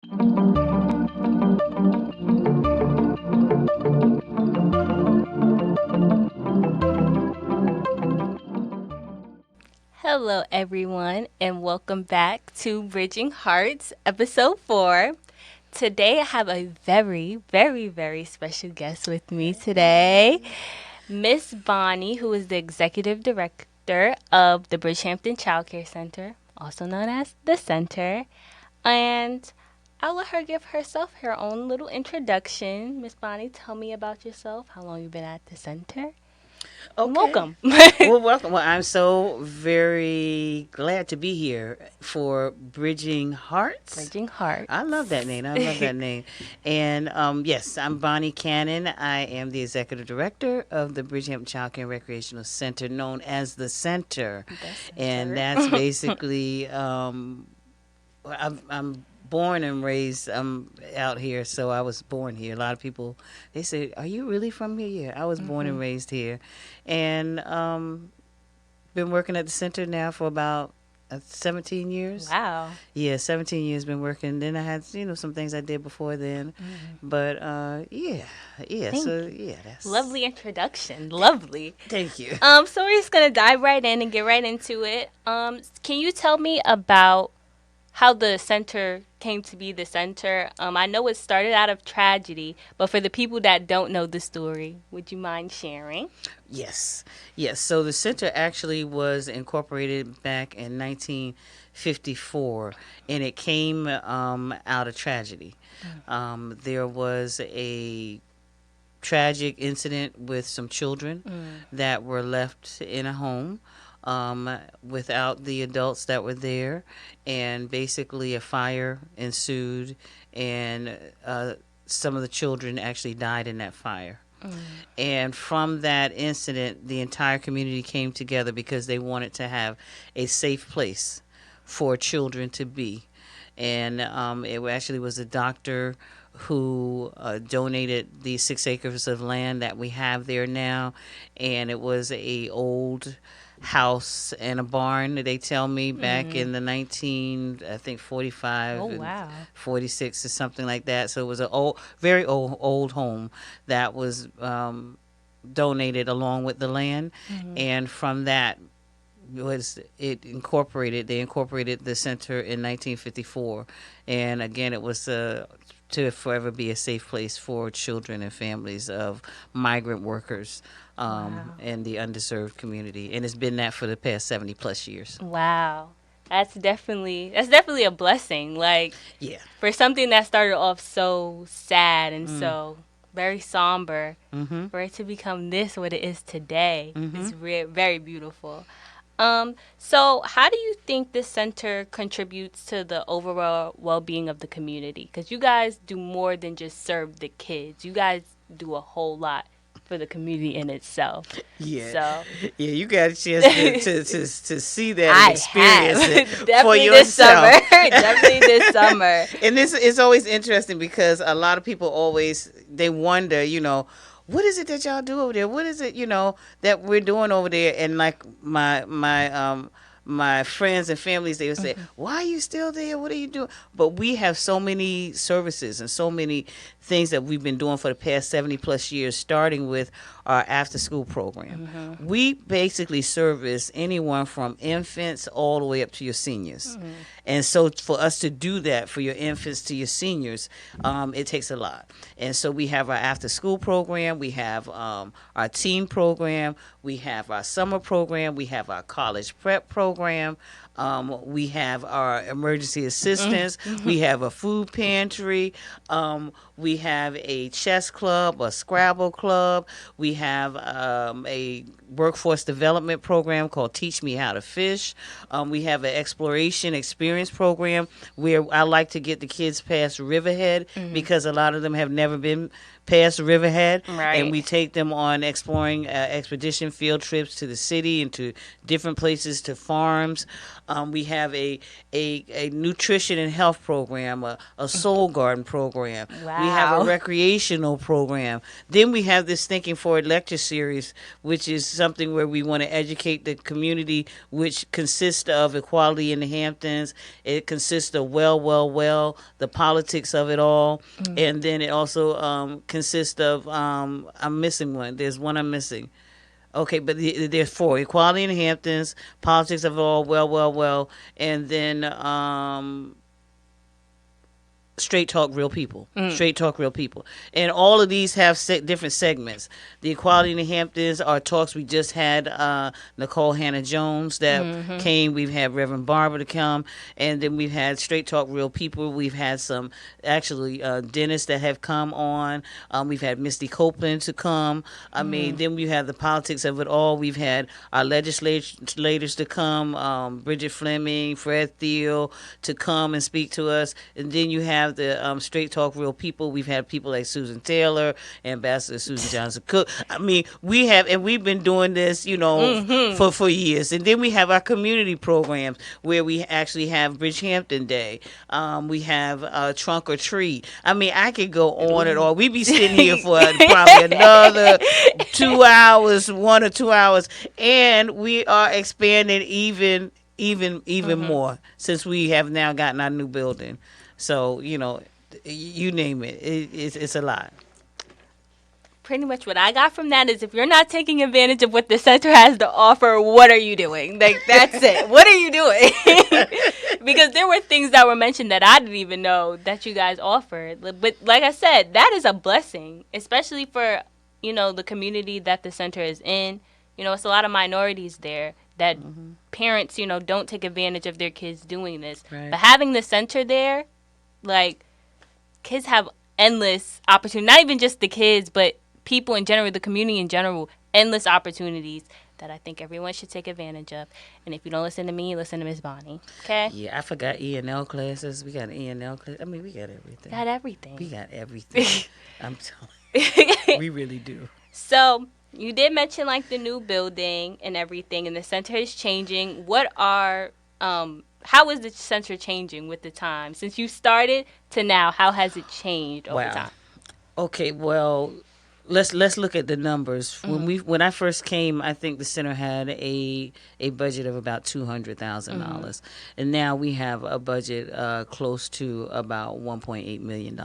Hello, everyone, and welcome back to Bridging Hearts, episode 4. Today, I have a very, very, very special guest with me today, Miss Bonnie, who is the executive director of the Bridgehampton Child Care Center, also known as the Center. And I'll let her give herself her own little introduction. Miss Bonnie, tell me about yourself, how long you've been at the center. Okay. Welcome. Well, welcome. Well, I'm so very glad to be here for Bridging Hearts. Bridging Hearts. I love that name. I love that name. And yes, I'm Bonnie Cannon. I am the executive director of the Bridgehampton Child Care and Recreational Center, known as the Center. And that's basically, I'm born and raised out here, so I was born here. A lot of people, they say, are you really from here? Yeah, I was born and raised here. And been working at the center now for about 17 years. Wow. Yeah, 17 years been working. Then I had, some things I did before then. But yeah. That's Lovely introduction. Lovely. Thank you. So we're just gonna dive right in and get right into it. Can you tell me about how the center came to be the center? I know it started out of tragedy, but for the people that don't know the story, would you mind sharing? Yes. So the center actually was incorporated back in 1954, and it came out of tragedy. There was a tragic incident with some children that were left in a home without the adults that were there, and basically a fire ensued, and some of the children actually died in that fire. And from that incident, the entire community came together because they wanted to have a safe place for children to be. And it actually was a doctor who donated the 6 acres of land that we have there now, and it was a old house and a barn, they tell me, back in the 45 Oh, wow. and 46 or something like that. So it was a very old home that was donated along with the land. And from that they incorporated the center in 1954. And again, it was to forever be a safe place for children and families of migrant workers in the underserved community. And it's been that for the past 70 plus years. Wow. That's definitely a blessing. Like, Yeah. for something that started off so sad and so very somber, for it to become what it is today, is very beautiful. So how do you think this center contributes to the overall well-being of the community? Because you guys do more than just serve the kids. You guys do a whole lot for the community in itself. Yeah. So Yeah, you got a chance to see that and experience it for definitely yourself. this summer. Definitely this summer. And this is always interesting because a lot of people they wonder, what is it that y'all do over there? What is it, that we're doing over there? And like my friends and families, they would say, why are you still there? What are you doing? But we have so many services and so many things that we've been doing for the past 70 plus years, starting with our after school program. We basically service anyone from infants all the way up to your seniors. And so for us to do that for your infants to your seniors, it takes a lot. And so we have our after school program, we have our teen program, we have our summer program, we have our college prep program. We have our emergency assistance. We have a food pantry. We have a chess club, a Scrabble club. We have a workforce development program called Teach Me How to Fish. We have an exploration experience program where I like to get the kids past Riverhead because a lot of them have never been past Riverhead. Right. And we take them on exploring expedition field trips to the city and to different places, to farms. We have a nutrition and health program, a soul garden program. We have a Wow. recreational program. Then we have this Thinking Forward lecture series, which is something where we want to educate the community, which consists of equality in the Hamptons. It consists of the politics of it all. And then it also consists of, I'm missing one. There's one I'm missing. Okay, but there's four: equality in the Hamptons, politics of it all, and then Straight Talk Real People. Straight Talk Real People. And all of these have different segments. The Equality in the Hamptons are talks. We just had Nicole Hannah-Jones that came. We've had Reverend Barber to come. And then we've had Straight Talk Real People. We've had some, actually, dentists that have come on. We've had Misty Copeland to come. I mean, then we have the politics of it all. We've had our legislators to come, Bridget Fleming, Fred Thiel, to come and speak to us. And then you have the Straight Talk Real People. We've had people like Susan Taylor, Ambassador Susan Johnson Cook. I mean, we've been doing this, for years. And then we have our community programs where we actually have Bridgehampton Day. We have Trunk or Treat. I mean, I could go on and on. We'd be sitting here for probably another 2 hours, 1 or 2 hours, and we are expanding even more since we have now gotten our new building. So, you name it. It's a lot. Pretty much what I got from that is if you're not taking advantage of what the center has to offer, what are you doing? Like, that's it. What are you doing? Because there were things that were mentioned that I didn't even know that you guys offered. But like I said, that is a blessing, especially for, the community that the center is in. It's a lot of minorities there that parents, don't take advantage of their kids doing this. Right. But having the center there, like, kids have endless opportunities. Not even just the kids, but people in general, the community in general, endless opportunities that I think everyone should take advantage of. And if you don't listen to me, listen to Miss Bonnie. Okay? Yeah, I forgot E&L classes. We got E&L classes. I mean, we got everything. Got everything. We got everything. I'm telling you. We really do. So, you did mention, like, the new building and everything, and the center is changing. How is the center changing with the time? Since you started to now, how has it changed over time? Okay, well, let's look at the numbers. When I first came, I think the center had a budget of about $200,000, and now we have a budget close to about $1.8 million.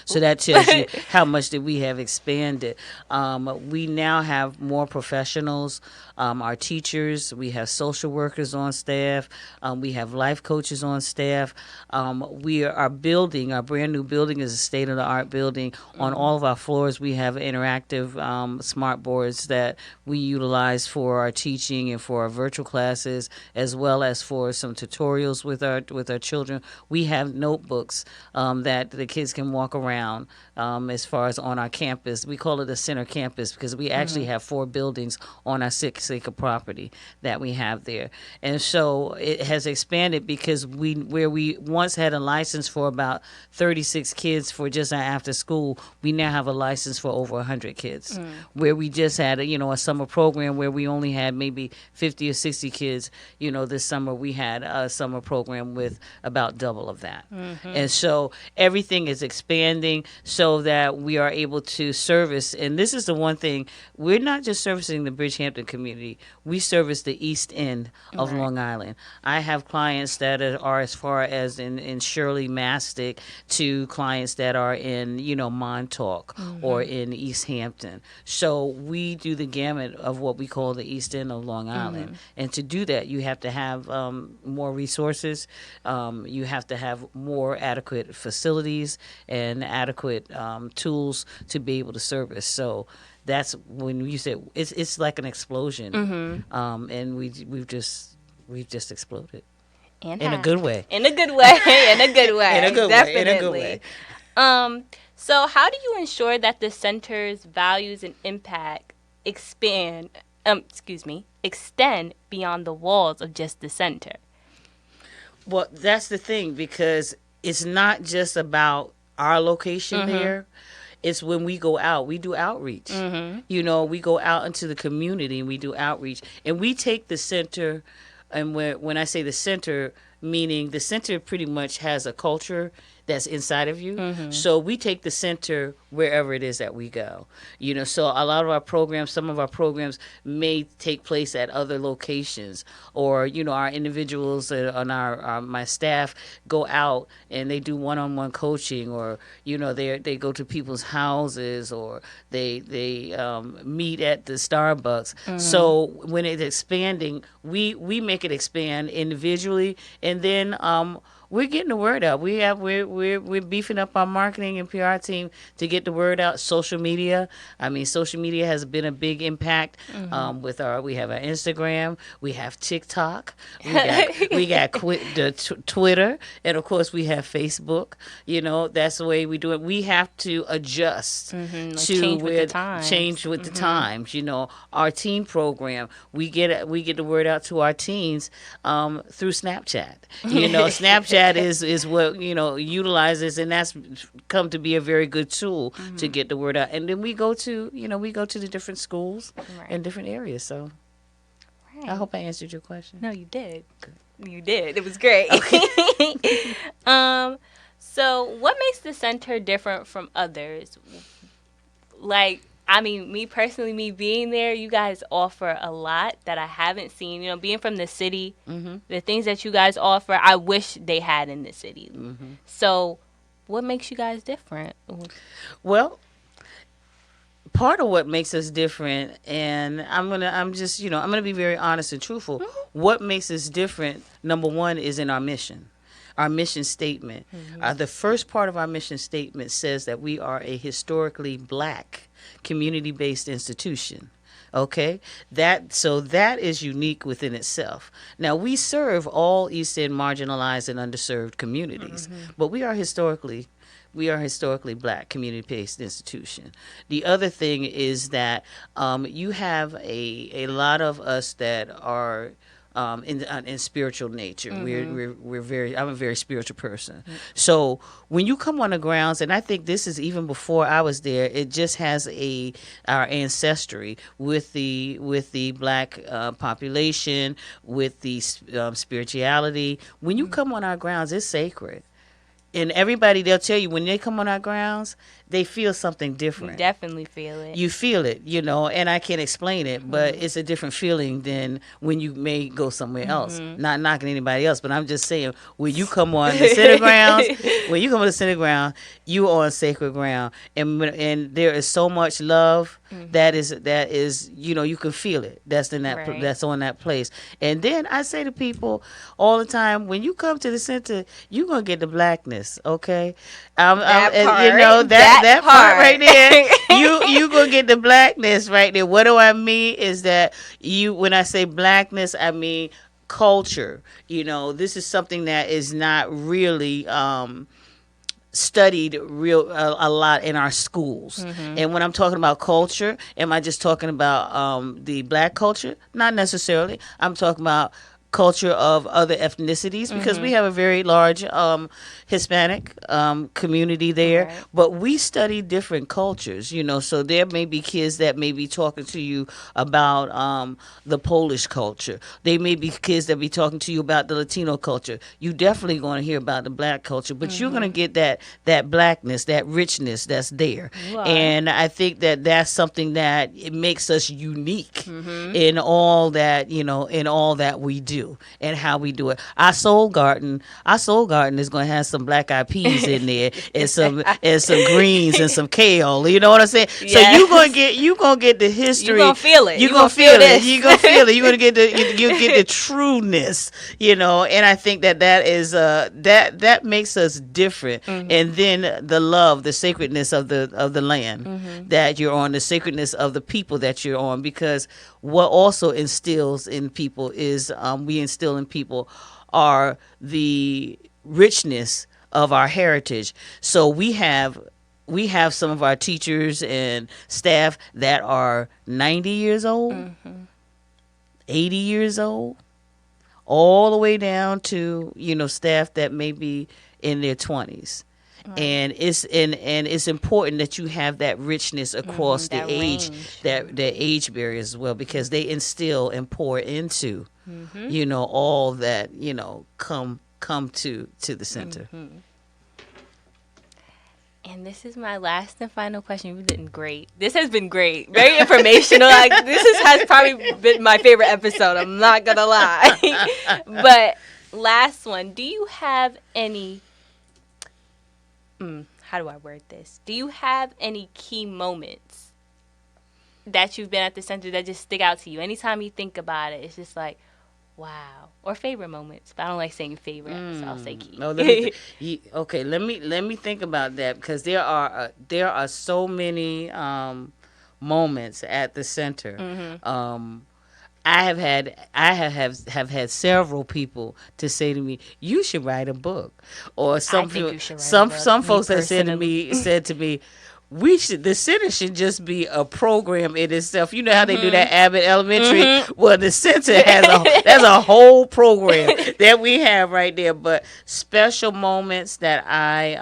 So that tells you how much that we have expanded. We now have more professionals. Our teachers, we have social workers on staff, we have life coaches on staff. Our building, our brand new building, is a state of the art building. On all of our floors, we have interactive smart boards that we utilize for our teaching and for our virtual classes, as well as for some tutorials with our children. We have notebooks that the kids can walk around. As far as on our campus, we call it the center campus because we actually have 4 buildings on our 6-acre property that we have there. And so it has expanded because where we once had a license for about 36 kids for just our after school, we now have a license for over 100 kids. Where we just had a summer program where we only had maybe 50 or 60 kids, this summer we had a summer program with about double of that. And so everything is expanding so that we are able to service, and this is the one thing, we're not just servicing the Bridgehampton community, we service the East End of Long Island. I have clients that are as far as in Shirley Mastic to clients that are in, Montauk or in East Hampton. So we do the gamut of what we call the East End of Long Island. And to do that, you have to have more resources. You have to have more adequate facilities and adequate tools to be able to service. So that's when you said it's like an explosion, and we've just exploded in a good way. In a good way. In a good way. In a good Definitely. way. In a good way. So how do you ensure that the center's values and impact extend beyond the walls of just the center? Well, that's the thing, because it's not just about our location there. It's when we go out, we do outreach. We go out into the community and we do outreach. And we take the center and when I say the center, meaning the center pretty much has a culture that's inside of you. So we take the center wherever it is that we go. So a lot of our programs, some of our programs may take place at other locations, or our individuals on our my staff go out and they do one-on-one coaching, or they go to people's houses, or they meet at the Starbucks. So when it's expanding, we make it expand individually, and then we're getting the word out. We're beefing up our marketing and PR team to get the word out. Social media. I mean, social media has been a big impact. We have our Instagram, we have TikTok, we got Twitter, and of course we have Facebook. That's the way we do it. We have to adjust to change with the times. Change with the times. Our teen program, we get the word out to our teens through Snapchat. Snapchat is what utilizes, and that's come to be a very good tool to get the word out. And then we go to the different schools in different areas. So I hope I answered your question. No, you did. You did. It was great. Okay. So what makes the center different from others? Me personally, me being there, you guys offer a lot that I haven't seen. Being from the city, the things that you guys offer, I wish they had in the city. So what makes you guys different? Well, part of what makes us different, and I'm gonna be very honest and truthful. What makes us different, number one, is in our mission. Our mission statement. The first part of our mission statement says that we are a historically Black community-based institution. Okay, that is unique within itself. Now, we serve all East End marginalized and underserved communities, but we are historically Black community-based institution. The other thing is that you have a lot of us that are in spiritual nature. I'm a very spiritual person. So when you come on the grounds, and I think this is even before I was there, it just has our ancestry with the Black population, with the spirituality. When you come on our grounds, it's sacred. And everybody, they'll tell you when they come on our grounds, they feel something different. You definitely feel it. You feel it, and I can't explain it, but it's a different feeling than when you may go somewhere else. Not knocking anybody else, but I'm just saying, when you come on the center grounds, you on sacred ground, and there is so much love that is you can feel it. That's that's on that place. And then I say to people all the time, when you come to the center, you're gonna get the Blackness, okay? That part right there, you gonna get the Blackness right there. What do I mean is that when I say Blackness, I mean culture. This is something that is not really studied a lot in our schools. And when I'm talking about culture, am I just talking about the Black culture? Not necessarily. I'm talking about culture of other ethnicities, because we have a very large Hispanic community there, but we study different cultures, so there may be kids that may be talking to you about the Polish culture. They may be kids that be talking to you about the Latino culture. You definitely going to hear about the Black culture, but you're going to get that Blackness, that richness that's there. And I think that that's something that it makes us unique in all that, in all that we do and how we do it. Our soul garden is going to have some black eyed peas in there, and some greens and some kale. You know what I'm saying? Yes. So you gonna get the history. You gonna feel it. You gonna feel it. You gonna feel it. You're gonna get the trueness. And I think that is that makes us different. And then the love, the sacredness of the land that you're on, the sacredness of the people that you're on, because what also instills in people is we instill in people are the richness of our heritage. So we have some of our teachers and staff that are 90 years old, 80 years old, all the way down to staff that may be in their 20s. And it's important that you have that richness across the That age, range. that the age barriers as well, because they instill and pour into, Mm-hmm. all that, come to the center. And this is my last and final question. You've been great. This has been great. Very informational. Like has probably been my favorite episode. I'm not gonna lie. But last one. Do you have any? How do I word this? Do you have any key moments that you've been at the center that just stick out to you? Anytime you think about it, it's just like, wow. Or favorite moments. But I don't like saying favorite, so I'll say key. No, okay. Let me think about that, because there are so many moments at the center. I have had several people to say to me, "You should write a book," or I think you should write a book. some Me folks that personally. said to me, the center should just be a program in itself. You know how they do that Abbott Elementary? Well, the center there's a whole program that we have right there. But special moments that I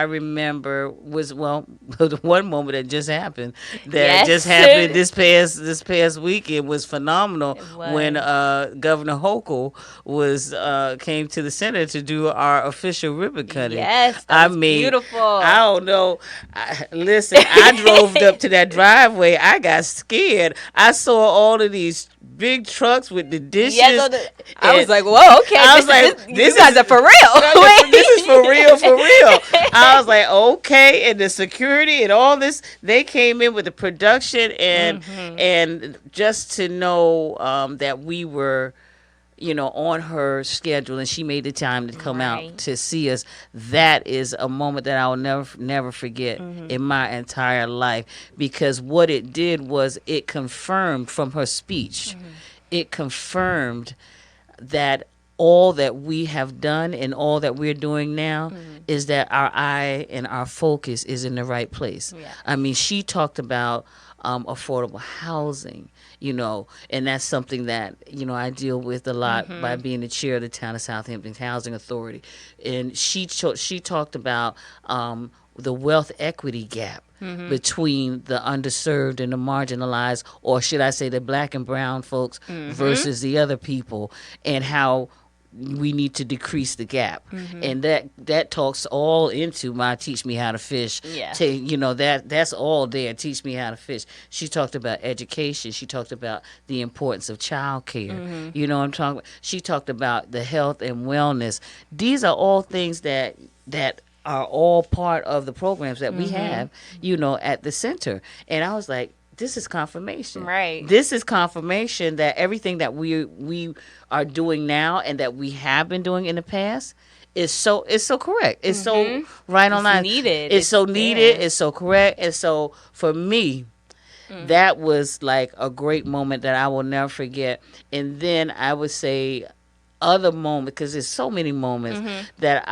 remember was, well, the one moment that just happened, this past weekend was phenomenal. was. When Governor Hochul came to the center to do our official ribbon cutting. Yes, that was beautiful. I don't know. Listen, I drove up to that driveway. I got scared. I saw all of these big trucks with the dishes. Yes, I was like, whoa, okay. I was like, you guys are for real. This is for real, for real. I was like, okay. And the security and all this, they came in with the production and just to know that we were, on her schedule, and she made the time to come out to see us. That is a moment that I will never forget in my entire life, because what it did was it confirmed from her speech, it confirmed that all that we have done and all that we're doing now is that our eye and our focus is in the right place. Yeah. I mean, she talked about affordable housing, and that's something that, I deal with a lot by being the chair of the town of Southampton Housing Authority. And she talked about the wealth equity gap between the underserved and the marginalized, or should I say the black and brown folks versus the other people, and how we need to decrease the gap. And that talks all into my Teach Me How to Fish. Yeah. That's all there. Teach Me How to Fish. She talked about education. She talked about the importance of child care. You know what I'm talking about? She talked about the health and wellness. These are all things that are all part of the programs that we have, at the center. And I was like, this is confirmation. Right. This is confirmation that everything that we are doing now and that we have been doing in the past is so correct. It's so right on line. Needed. It's so needed. It's so correct. And so for me, that was like a great moment that I will never forget. And then I would say other moment, because there's so many moments that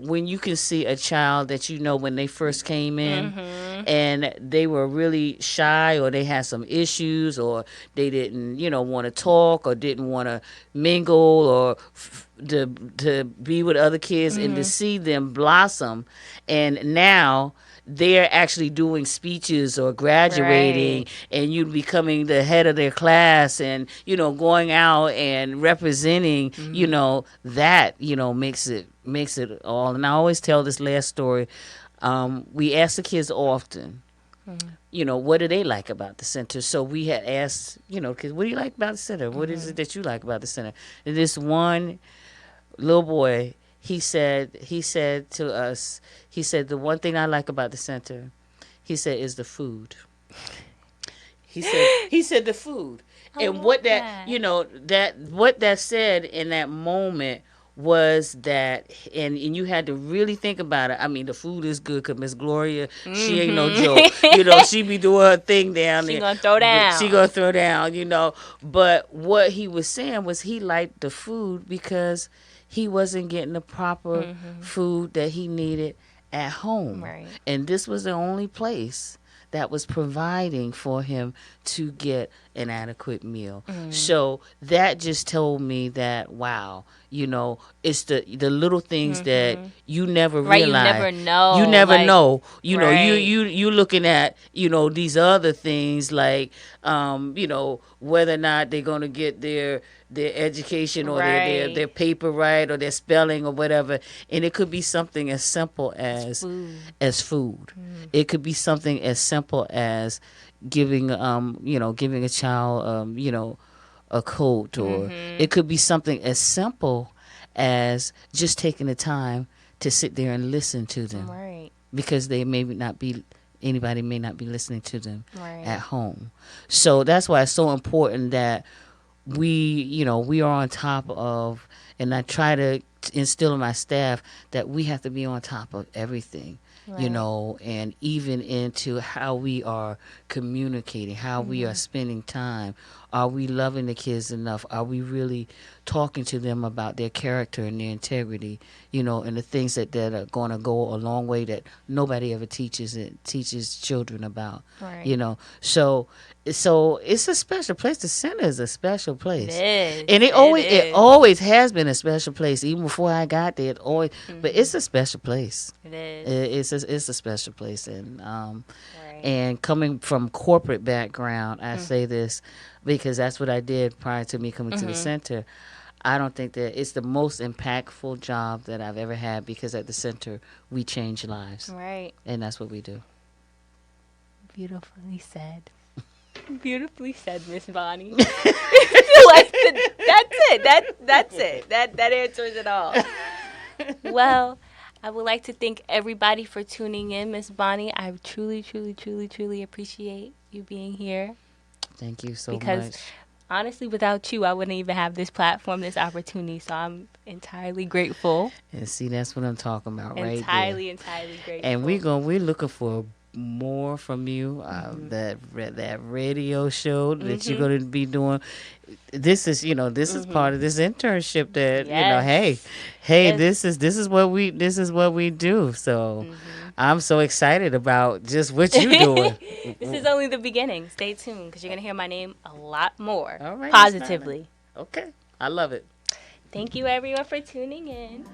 when you can see a child that when they first came in and they were really shy, or they had some issues, or they didn't want to talk, or didn't want to mingle, or to be with other kids, and to see them blossom, and now they're actually doing speeches or graduating, and you becoming the head of their class, and going out and representing, that makes it all. And I always tell this last story. We ask the kids often, what do they like about the center? So we had asked, kids, what do you like about the center? What is it that you like about the center? And this one little boy, he said to us, he said, the one thing I like about the center, he said, is the food. He said the food. And what what that said in that moment was that, and you had to really think about it. I mean, the food is good, because Miss Gloria, she ain't no joke. She be doing her thing down there. She gonna throw down. She gonna throw down, But what he was saying was he liked the food because he wasn't getting the proper food that he needed at home. And this was the only place that was providing for him to get an adequate meal. So that just told me that, wow, it's the little things that you never Right, you realize. never know. You never like, know. right. You looking at, these other things like, whether or not they're going to get their education or Right. their paper right or their spelling or whatever. And it could be something as simple as food. It could be something as simple as giving giving a child a coat, or it could be something as simple as just taking the time to sit there and listen to them, Right. because they may not be anybody may not be listening to them Right. at home. So that's why it's so important that we are on top of, and I try to instill in my staff that we have to be on top of everything. Right. And even into how we are communicating, how we are spending time. Are we loving the kids enough? Are we really talking to them about their character and their integrity, and the things that are going to go a long way that nobody ever teaches children about, Right. So it's a special place. The center is a special place. It is. And it is. always has been a special place. Even before I got there, it always. But it's a special place. It is. It's a special place, and Right. and coming from corporate background, I say this because that's what I did prior to me coming to the center. I don't think that it's the most impactful job that I've ever had, because at the center we change lives, Right. and that's what we do. Beautifully said. Beautifully said, Miss Bonnie. That's it. That's it. That answers it all. Well, I would like to thank everybody for tuning in, Miss Bonnie. I truly, truly, truly, truly appreciate you being here. Thank you so Because much. honestly, without you, I wouldn't even have this platform, this opportunity. So I'm entirely grateful. And see, that's what I'm talking about, right there. Entirely grateful. And we're looking for more from you. That radio show that you're going to be doing. This is is part of this internship that Yes. hey, Yes. this is what we do. So I'm so excited about just what you're doing. This is only the beginning. Stay tuned, because you're going to hear my name a lot more. All right, Miss Positively. Okay, I love it. Thank you, everyone, for tuning in.